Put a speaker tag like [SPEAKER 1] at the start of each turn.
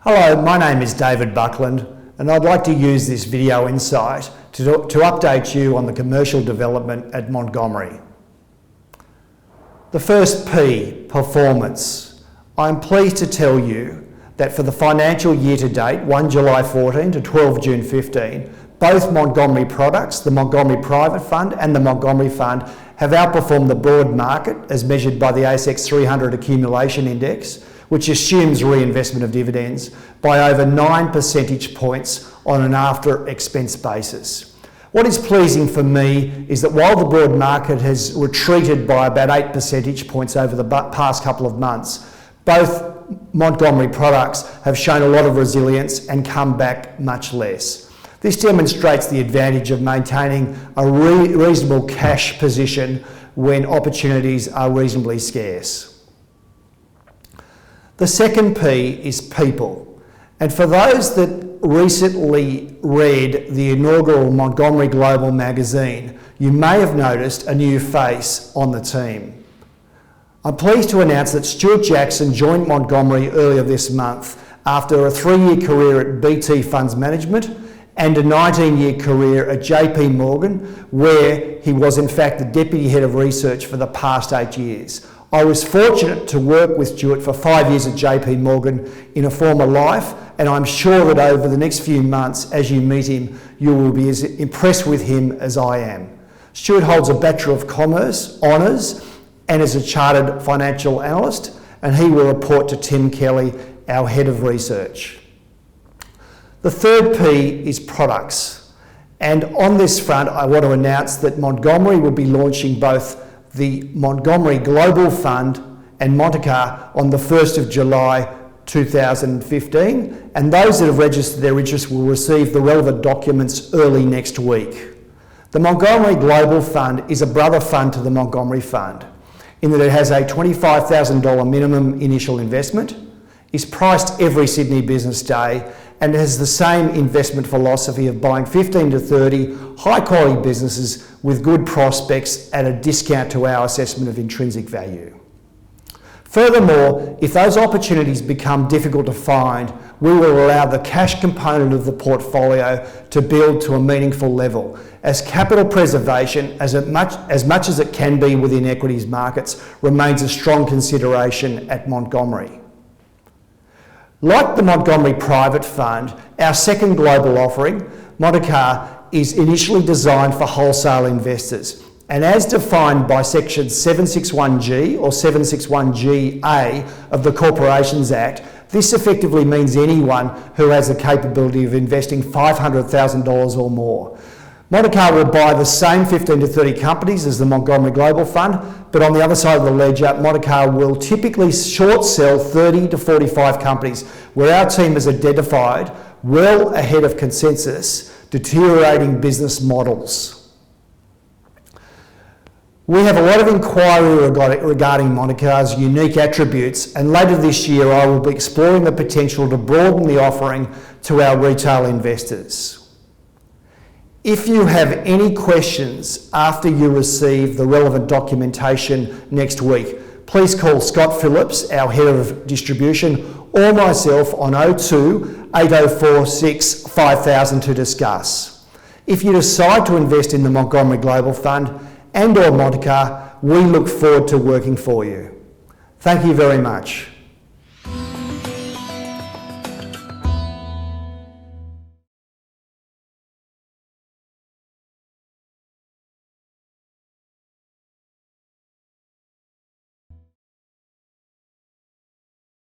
[SPEAKER 1] Hello, my name is David Buckland and I'd like to use this video insight to update you on the commercial development at Montgomery. The first P, performance. I'm pleased to tell you that for the financial year to date, 1 July 14 to 12 June 15, both Montgomery products, the Montgomery Private Fund and the Montgomery Fund, have outperformed the broad market as measured by the ASX 300 Accumulation Index, which assumes reinvestment of dividends, by over 9 percentage points on an after-expense basis. What is pleasing for me is that while the broad market has retreated by about 8 percentage points over the past couple of months, both Montgomery products have shown a lot of resilience and come back much less. This demonstrates the advantage of maintaining a reasonable cash position when opportunities are reasonably scarce. The second P is people. And for those that recently read the inaugural Montgomery Global magazine, you may have noticed a new face on the team. I'm pleased to announce that Stuart Jackson joined Montgomery earlier this month after a 3-year career at BT Funds Management and a 19-year career at JP Morgan, where he was in fact the Deputy Head of Research for the past 8 years. I was fortunate to work with Stuart for 5 years at JP Morgan in a former life, and I'm sure that over the next few months, as you meet him, you will be as impressed with him as I am. Stuart holds a Bachelor of Commerce honours and is a Chartered Financial Analyst, and he will report to Tim Kelly, our Head of Research. The third P is products. And on this front, I want to announce that Montgomery will be launching both the Montgomery Global Fund and Montecar on the 1st of July 2015, and those that have registered their interest will receive the relevant documents early next week. The Montgomery Global Fund is a brother fund to the Montgomery Fund in that it has a $25,000 minimum initial investment, is priced every Sydney business day, and has the same investment philosophy of buying 15 to 30 high-quality businesses with good prospects at a discount to our assessment of intrinsic value. Furthermore, if those opportunities become difficult to find, we will allow the cash component of the portfolio to build to a meaningful level, as capital preservation, as much as it can be within equities markets, remains a strong consideration at Montgomery. Like the Montgomery Private Fund, our second global offering, Montecar, is initially designed for wholesale investors, and as defined by Section 761G or 761GA of the Corporations Act, this effectively means anyone who has the capability of investing $500,000 or more. Montecar will buy the same 15 to 30 companies as the Montgomery Global Fund, but on the other side of the ledger, Montecar will typically short sell 30 to 45 companies where our team has identified, well ahead of consensus, deteriorating business models. We have a lot of inquiry regarding Montecar's unique attributes, and later this year I will be exploring the potential to broaden the offering to our retail investors. If you have any questions after you receive the relevant documentation next week, please call Scott Phillips, our Head of Distribution, or myself on 02 8046 5000 to discuss. If you decide to invest in the Montgomery Global Fund and or Montecar, we look forward to working for you. Thank you very much.